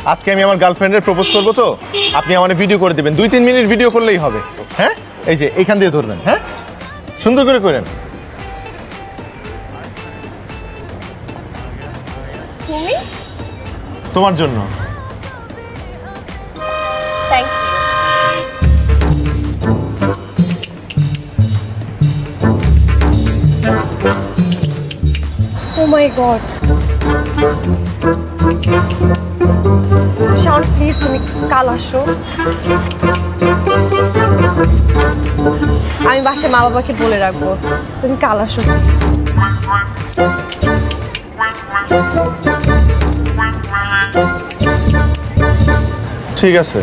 আজকে আমি আমার গার্লফ্রেন্ডের প্রপোজ করবো, তো আপনি আমার ভিডিও করে দেবেন, 2-3 মিনিট ভিডিও করলেই হবে। হ্যাঁ, এই যে এইখান দিয়ে ধরবেন। হ্যাঁ, সুন্দর করে করেন। তুমি? তোমার জন্য। Thank you. Oh my god, Shaon please তুমি কাল আসো। আমি বাসায় মা বাবাকে বলে রাখবো, তুমি কাল আসো। ঠিক আছে।